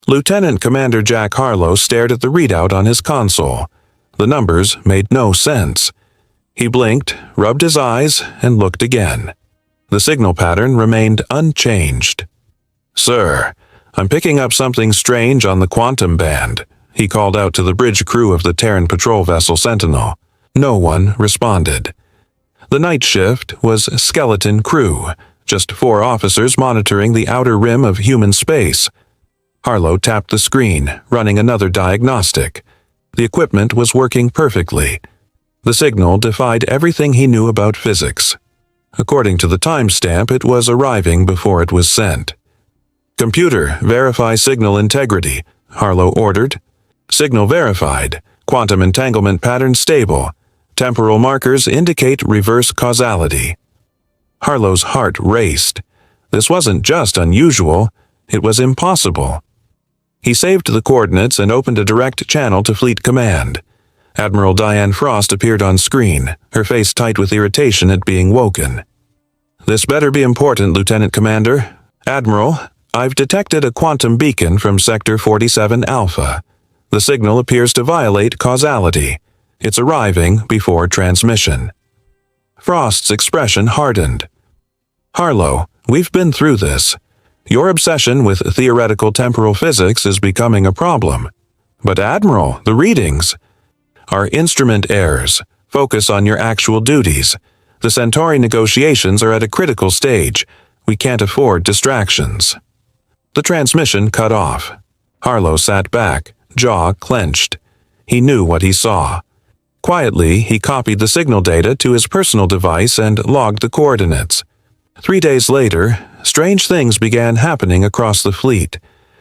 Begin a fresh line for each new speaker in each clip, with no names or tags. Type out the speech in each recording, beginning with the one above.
Lieutenant Commander Jack Harlow stared at the readout on his console. The numbers made no sense. He blinked, rubbed his eyes, and looked again. The signal pattern remained unchanged. "Sir, I'm picking up something strange on the quantum band," he called out to the bridge crew of the Terran patrol vessel Sentinel. No one responded. The night shift was skeleton crew, just 4 officers monitoring the outer rim of human space. Harlow tapped the screen, running another diagnostic. The equipment was working perfectly. The signal defied everything he knew about physics. According to the timestamp, it was arriving before it was sent. "Computer, verify signal integrity," Harlow ordered. "Signal verified. Quantum entanglement pattern stable. Temporal markers indicate reverse causality." Harlow's heart raced. This wasn't just unusual, it was impossible. He saved the coordinates and opened a direct channel to Fleet Command. Admiral Diane Frost appeared on screen, her face tight with irritation at being woken. "This better be important, Lieutenant Commander. Admiral, I've detected a quantum beacon from Sector 47 Alpha. The signal appears to violate causality. It's arriving before transmission." Frost's expression hardened. "Harlow, we've been through this. Your obsession with theoretical temporal physics is becoming a problem. But Admiral, the readings are instrument errors. Focus on your actual duties. The Centauri negotiations are at a critical stage. We can't afford distractions." The transmission cut off. Harlow sat back, jaw clenched. He knew what he saw. Quietly, he copied the signal data to his personal device and logged the coordinates. 3 days later, strange things began happening across the fleet.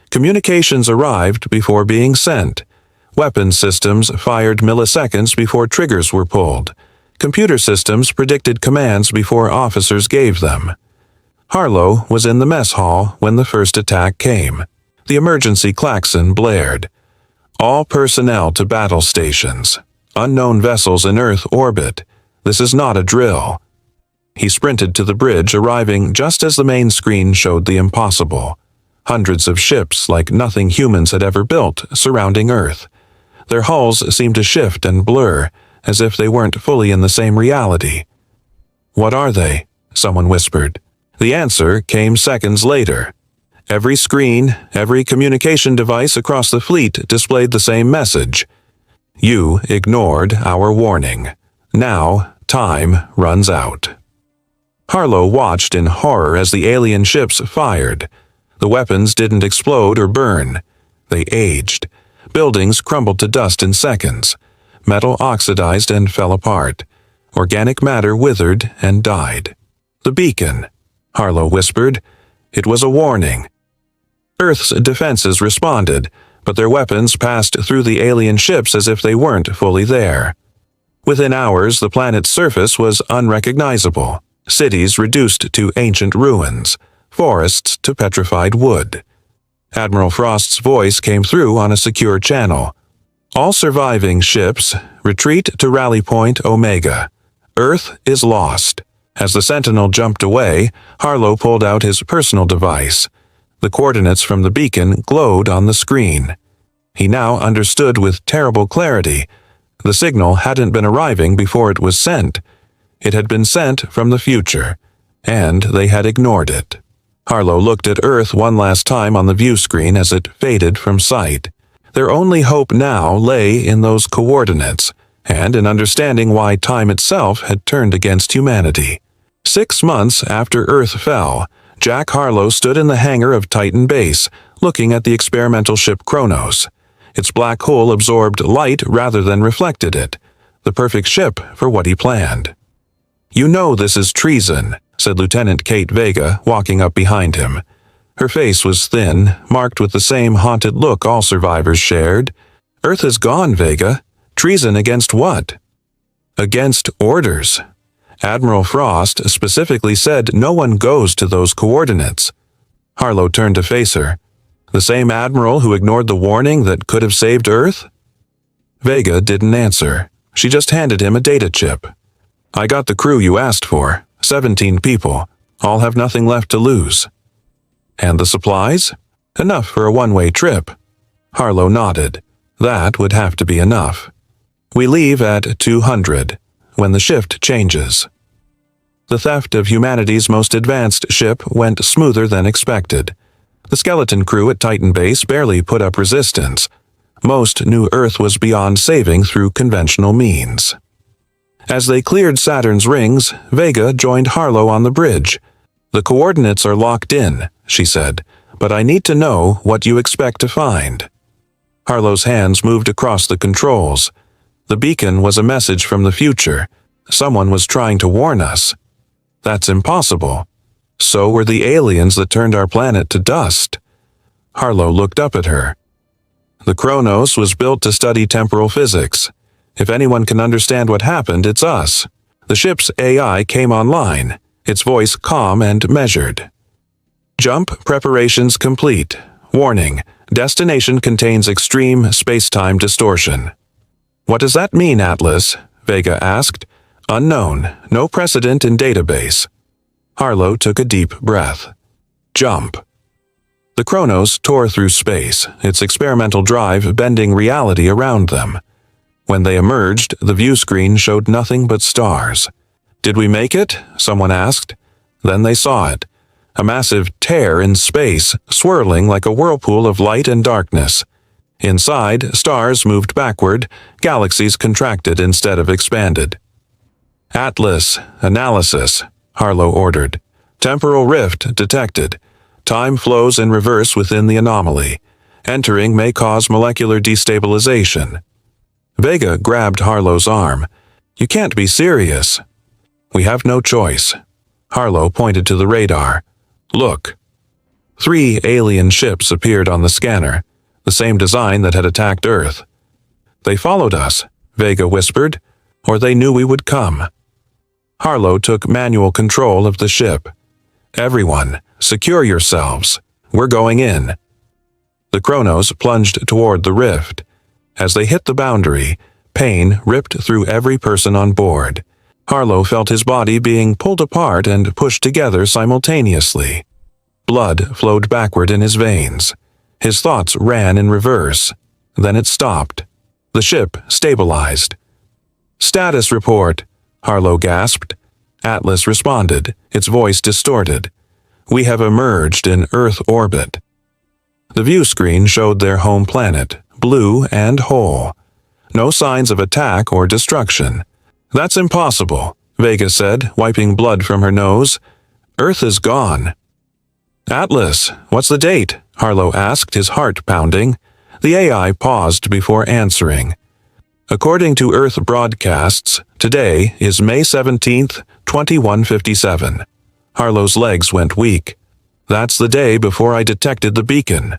Communications arrived before being sent. Weapon systems fired milliseconds before triggers were pulled. Computer systems predicted commands before officers gave them. Harlow was in the mess hall when the first attack came. The emergency klaxon blared. "All personnel to battle stations. Unknown vessels in Earth orbit. This is not a drill." He sprinted to the bridge, arriving just as the main screen showed the impossible. Hundreds of ships like nothing humans had ever built, surrounding Earth. Their hulls seemed to shift and blur, as if they weren't fully in the same reality. "What are they?" someone whispered. The answer came seconds later. Every screen, every communication device across the fleet displayed the same message. "You ignored our warning. Now, time runs out." Harlow watched in horror as the alien ships fired. The weapons didn't explode or burn. They aged. Buildings crumbled to dust in seconds. Metal oxidized and fell apart. Organic matter withered and died. "The beacon," Harlow whispered. "It was a warning." Earth's defenses responded, but their weapons passed through the alien ships as if they weren't fully there. Within hours, the planet's surface was unrecognizable. Cities reduced to ancient ruins, forests to petrified wood. Admiral Frost's voice came through on a secure channel. "All surviving ships, retreat to Rally Point Omega. Earth is lost." As the Sentinel jumped away, Harlow pulled out his personal device. The coordinates from the beacon glowed on the screen. He now understood with terrible clarity. The signal hadn't been arriving before it was sent. It had been sent from the future, and they had ignored it. Harlow looked at Earth one last time on the view screen as it faded from sight. Their only hope now lay in those coordinates, and in understanding why time itself had turned against humanity. 6 months after Earth fell, Jack Harlow stood in the hangar of Titan Base, looking at the experimental ship Kronos. Its black hull absorbed light rather than reflected it, the perfect ship for what he planned. "You know this is treason," said Lieutenant Kate Vega, walking up behind him. Her face was thin, marked with the same haunted look all survivors shared. "Earth is gone, Vega. Treason against what?" "Against orders. Admiral Frost specifically said no one goes to those coordinates." Harlow turned to face her. "The same Admiral who ignored the warning that could have saved Earth?" Vega didn't answer. She just handed him a data chip. "I got the crew you asked for, 17 people. All have nothing left to lose." "And the supplies?" Enough for a one-way trip. Harlow nodded. That would have to be enough. We leave at 200, when the shift changes. The theft of humanity's most advanced ship went smoother than expected. The skeleton crew at Titan Base barely put up resistance. Most knew Earth was beyond saving through conventional means. As they cleared Saturn's rings, Vega joined Harlow on the bridge. "The coordinates are locked in," she said, "but I need to know what you expect to find." Harlow's hands moved across the controls. The beacon was a message from the future. Someone was trying to warn us. That's impossible. So were the aliens that turned our planet to dust. Harlow looked up at her. "The Kronos was built to study temporal physics. If anyone can understand what happened, it's us." The ship's AI came online, its voice calm and measured. "Jump preparations complete. Warning, destination contains extreme space-time distortion." "What does that mean, Atlas?" Vega asked. "Unknown. No precedent in database." Harlow took a deep breath. "Jump." The Kronos tore through space, its experimental drive bending reality around them. When they emerged, the view screen showed nothing but stars. "Did we make it?" someone asked. Then they saw it. A massive tear in space, swirling like a whirlpool of light and darkness. Inside, stars moved backward, galaxies contracted instead of expanded. "Atlas, analysis," Harlow ordered. "Temporal rift detected. Time flows in reverse within the anomaly. Entering may cause molecular destabilization." Vega grabbed Harlow's arm. "You can't be serious." "We have no choice." Harlow pointed to the radar. "Look." 3 alien ships appeared on the scanner, the same design that had attacked Earth. "They followed us," Vega whispered, "or they knew we would come." Harlow took manual control of the ship. "Everyone, secure yourselves. We're going in." The Kronos plunged toward the rift. As they hit the boundary, pain ripped through every person on board. Harlow felt his body being pulled apart and pushed together simultaneously. Blood flowed backward in his veins. His thoughts ran in reverse. Then it stopped. The ship stabilized. "Status report," Harlow gasped. Atlas responded, its voice distorted. "We have emerged in Earth orbit." The view screen showed their home planet, blue and whole. No signs of attack or destruction. "That's impossible," Vega said, wiping blood from her nose. "Earth is gone." "Atlas, what's the date?" Harlow asked, his heart pounding. The AI paused before answering. "According to Earth broadcasts, today is May 17th, 2157. Harlow's legs went weak. "That's the day before I detected the beacon."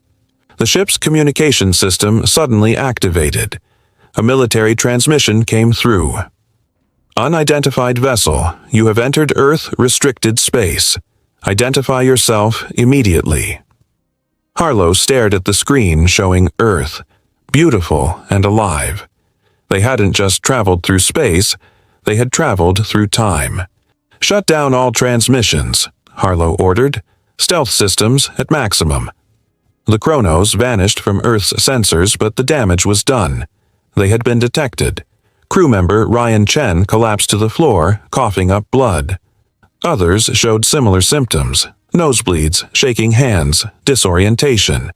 The ship's communication system suddenly activated. A military transmission came through. "Unidentified vessel, you have entered Earth-restricted space. Identify yourself immediately." Harlow stared at the screen showing Earth, beautiful and alive. They hadn't just traveled through space, they had traveled through time. "Shut down all transmissions," Harlow ordered. "Stealth systems at maximum." The Kronos vanished from Earth's sensors, but the damage was done. They had been detected. Crew member Ryan Chen collapsed to the floor, coughing up blood. Others showed similar symptoms: nosebleeds, shaking hands, disorientation.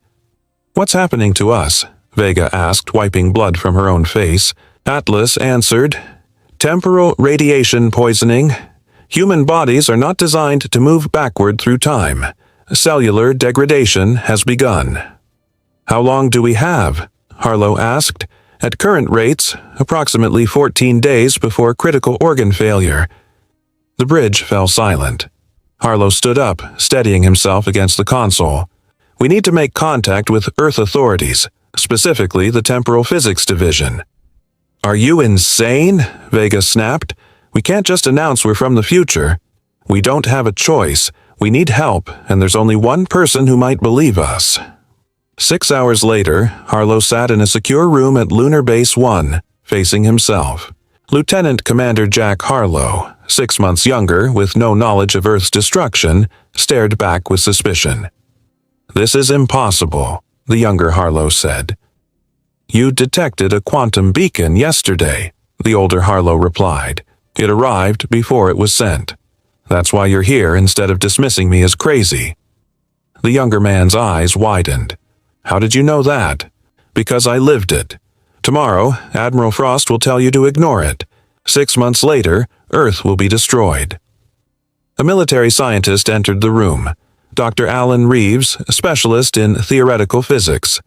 "What's happening to us?" Vega asked, wiping blood from her own face. Atlas answered, "Temporal radiation poisoning. Human bodies are not designed to move backward through time. Cellular degradation has begun." "How long do we have?" Harlow asked. "At current rates, approximately 14 days before critical organ failure." The bridge fell silent. Harlow stood up, steadying himself against the console. "We need to make contact with Earth authorities, specifically the Temporal Physics Division." "Are you insane?" Vega snapped. "We can't just announce we're from the future. We don't have a choice. We need help, and there's only one person who might believe us." 6 hours later, Harlow sat in a secure room at Lunar Base 1, facing himself. Lieutenant Commander Jack Harlow, 6 months younger, with no knowledge of Earth's destruction, stared back with suspicion. "This is impossible," the younger Harlow said. "You detected a quantum beacon yesterday," the older Harlow replied. "It arrived before it was sent. That's why you're here instead of dismissing me as crazy." The younger man's eyes widened. "How did you know that?" "Because I lived it. Tomorrow, Admiral Frost will tell you to ignore it. 6 months later, Earth will be destroyed." A military scientist entered the room. Dr. Alan Reeves, a specialist in theoretical physics.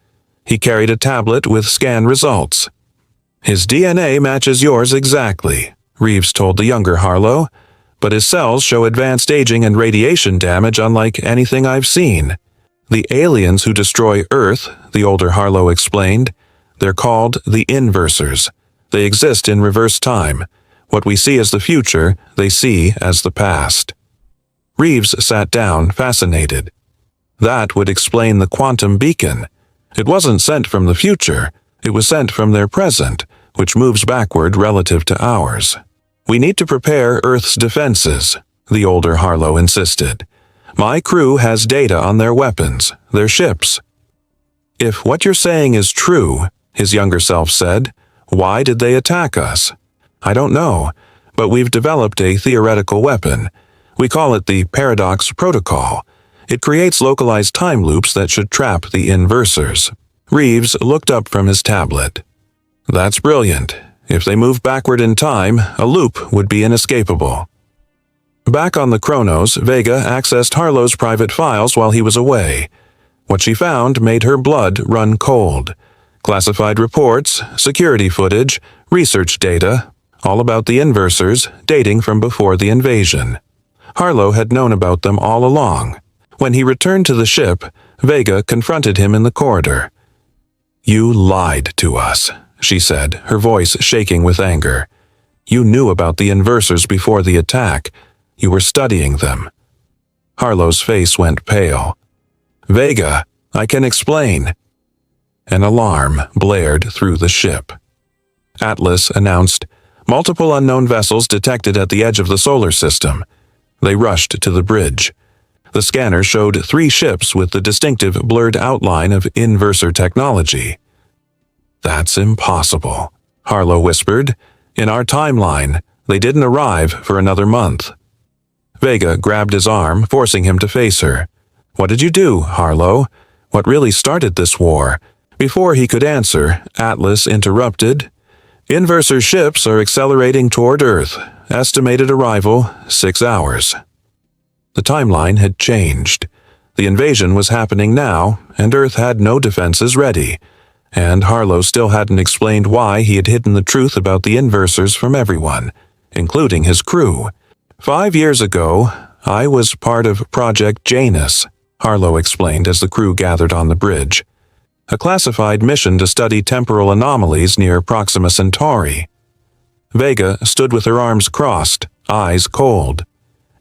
He carried a tablet with scan results. "His DNA matches yours exactly," Reeves told the younger Harlow, "but his cells show advanced aging and radiation damage unlike anything I've seen." "The aliens who destroy Earth," the older Harlow explained, "they're called the inversors. They exist in reverse time. What we see as the future, they see as the past." Reeves sat down, fascinated. That would explain the quantum beacon. It wasn't sent from the future, it was sent from their present, which moves backward relative to ours. "We need to prepare Earth's defenses," the older Harlow insisted. "My crew has data on their weapons, their ships." "If what you're saying is true," his younger self said, "why did they attack us?" "I don't know, but we've developed a theoretical weapon. We call it the Paradox Protocol. It creates localized time loops that should trap the inversors." Reeves looked up from his tablet. "That's brilliant. If they move backward in time, a loop would be inescapable." Back on the Kronos, Vega accessed Harlow's private files while he was away. What she found made her blood run cold. Classified reports, security footage, research data, all about the inversors, dating from before the invasion. Harlow had known about them all along. When he returned to the ship, Vega confronted him in the corridor. "You lied to us," she said, her voice shaking with anger. "You knew about the inversors before the attack. You were studying them." Harlow's face went pale. "Vega, I can explain." An alarm blared through the ship. Atlas announced, "Multiple unknown vessels detected at the edge of the solar system." They rushed to the bridge. The scanner showed 3 ships with the distinctive blurred outline of inversor technology. "That's impossible," Harlow whispered. "In our timeline, they didn't arrive for another month." Vega grabbed his arm, forcing him to face her. "What did you do, Harlow? What really started this war?" Before he could answer, Atlas interrupted. "Inversor ships are accelerating toward Earth. Estimated arrival, 6 hours." The timeline had changed. The invasion was happening now, and Earth had no defenses ready. And Harlow still hadn't explained why he had hidden the truth about the inversors from everyone, including his crew. 5 years ago, I was part of Project Janus, Harlow explained as the crew gathered on the bridge. A classified mission to study temporal anomalies near Proxima Centauri. Vega stood with her arms crossed, eyes cold.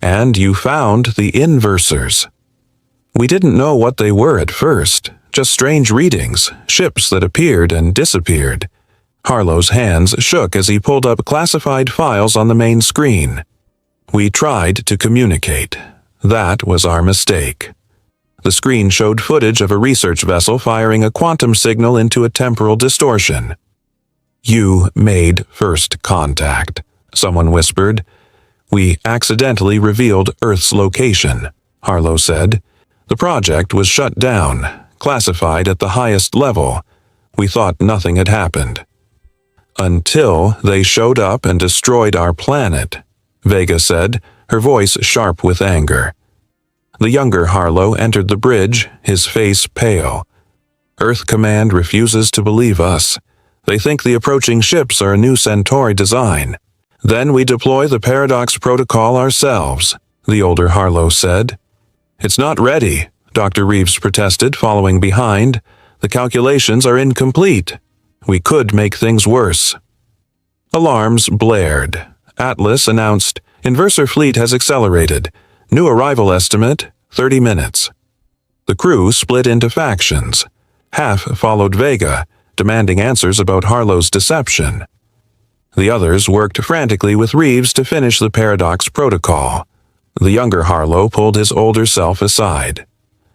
"And you found the inversors." "We didn't know what they were at first, just strange readings, ships that appeared and disappeared." Harlow's hands shook as he pulled up classified files on the main screen. "We tried to communicate. That was our mistake." The screen showed footage of a research vessel firing a quantum signal into a temporal distortion. "You made first contact," someone whispered. "We accidentally revealed Earth's location," Harlow said. "The project was shut down, classified at the highest level. We thought nothing had happened." "Until they showed up and destroyed our planet," Vega said, her voice sharp with anger. The younger Harlow entered the bridge, his face pale. "Earth Command refuses to believe us. They think the approaching ships are a new Centauri design. Then we deploy the Paradox Protocol ourselves," the older Harlow said. "It's not ready," Dr. Reeves protested, following behind. "The calculations are incomplete. We could make things worse." Alarms blared. Atlas announced, "Inversor fleet has accelerated. New arrival estimate, 30 minutes." The crew split into factions. Half followed Vega, demanding answers about Harlow's deception. The others worked frantically with Reeves to finish the Paradox Protocol. The younger Harlow pulled his older self aside.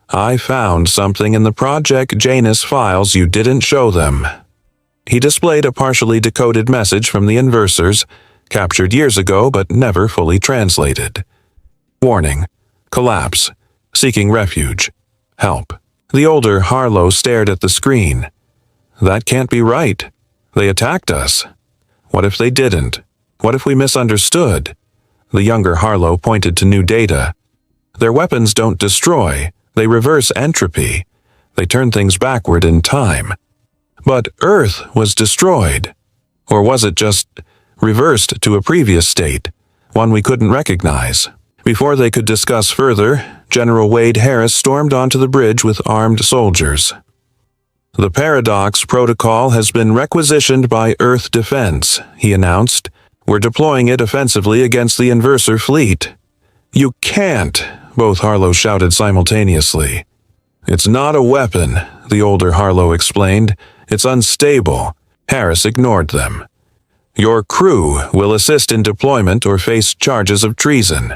I found something in the Project Janus files you didn't show them. He displayed a partially decoded message from the inversors, captured years ago but never fully translated. Warning. Collapse. Seeking refuge. Help. The older Harlow stared at the screen. That can't be right. They attacked us. What if they didn't? What if we misunderstood? The younger Harlow pointed to new data. Their weapons don't destroy. They reverse entropy. They turn things backward in time. But Earth was destroyed. Or was it just reversed to a previous state, one we couldn't recognize? Before they could discuss further, General Wade Harris stormed onto the bridge with armed soldiers. The Paradox Protocol has been requisitioned by Earth Defense, he announced. We're deploying it offensively against the Inverser fleet. You can't, both Harlow shouted simultaneously. It's not a weapon, the older Harlow explained. It's unstable. Harris ignored them. Your crew will assist in deployment or face charges of treason.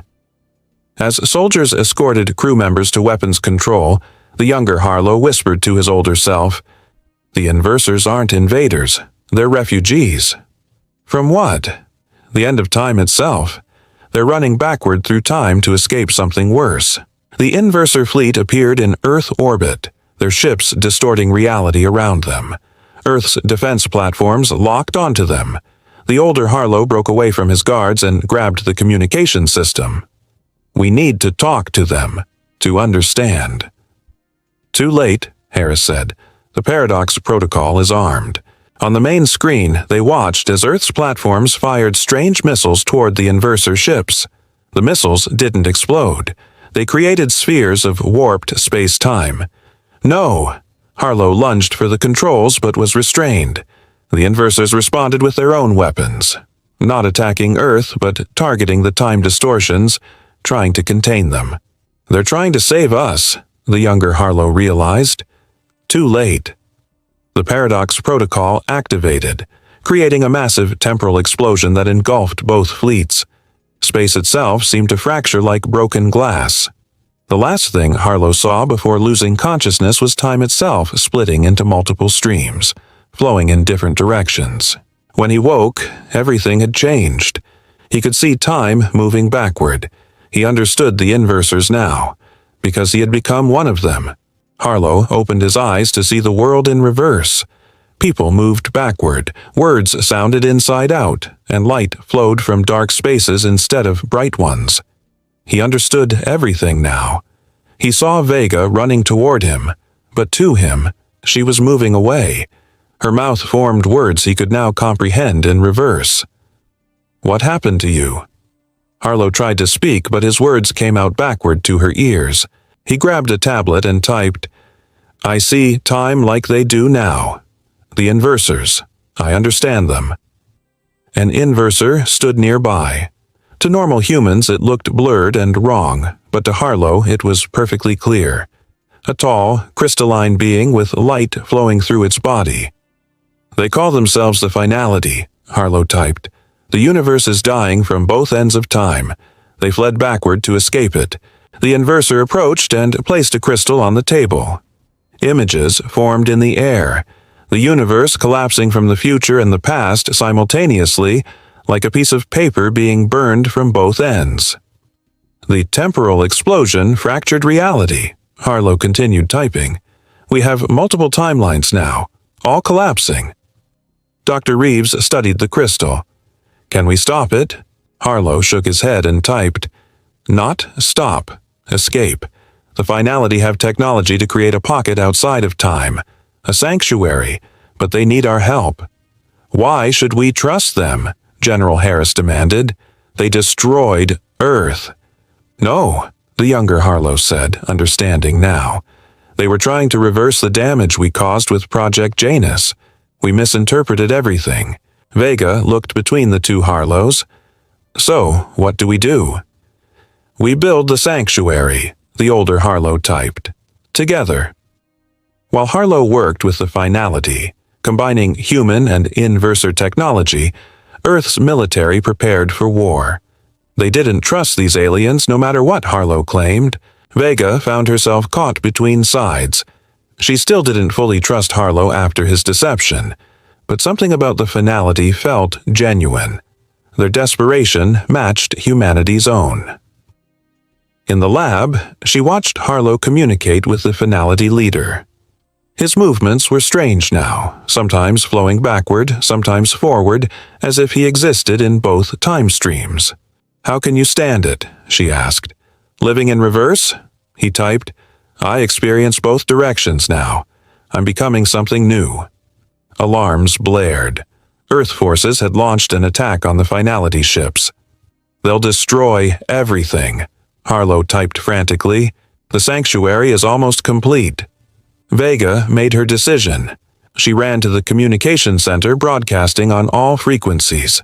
As soldiers escorted crew members to weapons control, the younger Harlow whispered to his older self, "The Inversors aren't invaders. They're refugees." From what? The end of time itself. They're running backward through time to escape something worse. The Inverser fleet appeared in Earth orbit, their ships distorting reality around them. Earth's defense platforms locked onto them. The older Harlow broke away from his guards and grabbed the communication system. We need to talk to them, to understand. Too late, Harris said. The Paradox Protocol is armed. On the main screen, they watched as Earth's platforms fired strange missiles toward the Inverser ships. The missiles didn't explode. They created spheres of warped space-time. No! Harlow lunged for the controls but was restrained. The Inversors responded with their own weapons. Not attacking Earth, but targeting the time distortions, trying to contain them. They're trying to save us, the younger Harlow realized. Too late. The Paradox Protocol activated, creating a massive temporal explosion that engulfed both fleets. Space itself seemed to fracture like broken glass. The last thing Harlow saw before losing consciousness was time itself splitting into multiple streams, flowing in different directions. When he woke, everything had changed. He could see time moving backward. He understood the Inversors now, because he had become one of them. Harlow opened his eyes to see the world in reverse. People moved backward, words sounded inside out, and light flowed from dark spaces instead of bright ones. He understood everything now. He saw Vega running toward him, but to him, she was moving away. Her mouth formed words he could now comprehend in reverse. "What happened to you?" Harlow tried to speak, but his words came out backward to her ears. He grabbed a tablet and typed, "I see time like they do now. The Inversors. I understand them." An Inverser stood nearby. To normal humans it looked blurred and wrong, but to Harlow it was perfectly clear. A tall, crystalline being with light flowing through its body. "They call themselves the Finality," Harlow typed. "The universe is dying from both ends of time. They fled backward to escape it." The Inverser approached and placed a crystal on the table. Images formed in the air, the universe collapsing from the future and the past simultaneously, like a piece of paper being burned from both ends. "The temporal explosion fractured reality," Harlow continued typing. "We have multiple timelines now, all collapsing." Dr. Reeves studied the crystal. "Can we stop it?" Harlow shook his head and typed, "Not stop. Escape. The Finality have technology to create a pocket outside of time, a sanctuary, but they need our help." "Why should we trust them?" General Harris demanded. "They destroyed Earth." "No," the younger Harlow said, understanding now. "They were trying to reverse the damage we caused with Project Janus. We misinterpreted everything." Vega looked between the two Harlows. "So, what do we do?" "We build the sanctuary," the older Harlow typed. "Together." While Harlow worked with the Finality, combining human and Inverser technology, Earth's military prepared for war. They didn't trust these aliens no matter what Harlow claimed. Vega found herself caught between sides. She still didn't fully trust Harlow after his deception, but something about the finality felt genuine. Their desperation matched humanity's own. In the lab, she watched Harlow communicate with the finality leader. His movements were strange now, sometimes flowing backward, sometimes forward, as if he existed in both time streams. "How can you stand it?" she asked. "Living in reverse?" He typed. "I experience both directions now. I'm becoming something new." Alarms blared. Earth forces had launched an attack on the finality ships. "They'll destroy everything," Harlow typed frantically. "The sanctuary is almost complete." Vega made her decision. She ran to the communication center, broadcasting on all frequencies.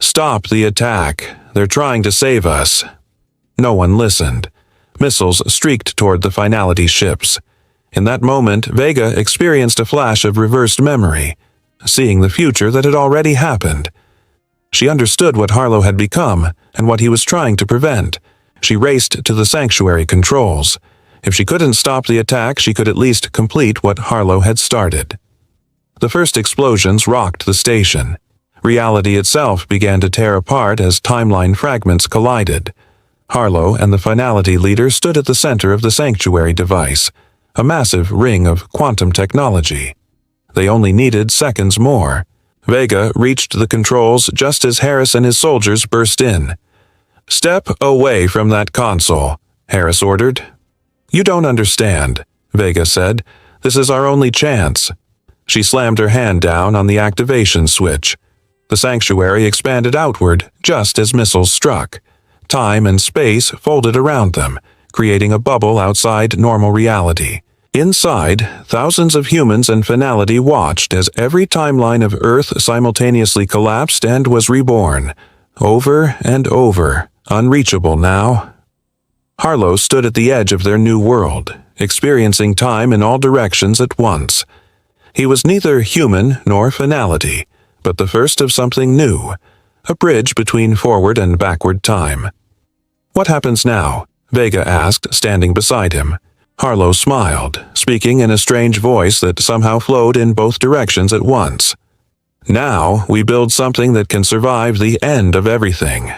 "Stop the attack. They're trying to save us." No one listened. Missiles streaked toward the finality ships. In that moment, Vega experienced a flash of reversed memory, seeing the future that had already happened. She understood what Harlow had become and what he was trying to prevent. She raced to the sanctuary controls. If she couldn't stop the attack, she could at least complete what Harlow had started. The first explosions rocked the station. Reality itself began to tear apart as timeline fragments collided. Harlow and the finality leader stood at the center of the sanctuary device, a massive ring of quantum technology. They only needed seconds more. Vega reached the controls just as Harris and his soldiers burst in. "Step away from that console," Harris ordered. "You don't understand," Vega said. "This is our only chance." She slammed her hand down on the activation switch. The sanctuary expanded outward just as missiles struck. Time and space folded around them, creating a bubble outside normal reality. Inside, thousands of humans and finality watched as every timeline of Earth simultaneously collapsed and was reborn. Over and over, unreachable now. Harlow stood at the edge of their new world, experiencing time in all directions at once. He was neither human nor finality, but the first of something new, a bridge between forward and backward time. "What happens now?" Vega asked, standing beside him. Harlow smiled, speaking in a strange voice that somehow flowed in both directions at once. "Now we build something that can survive the end of everything."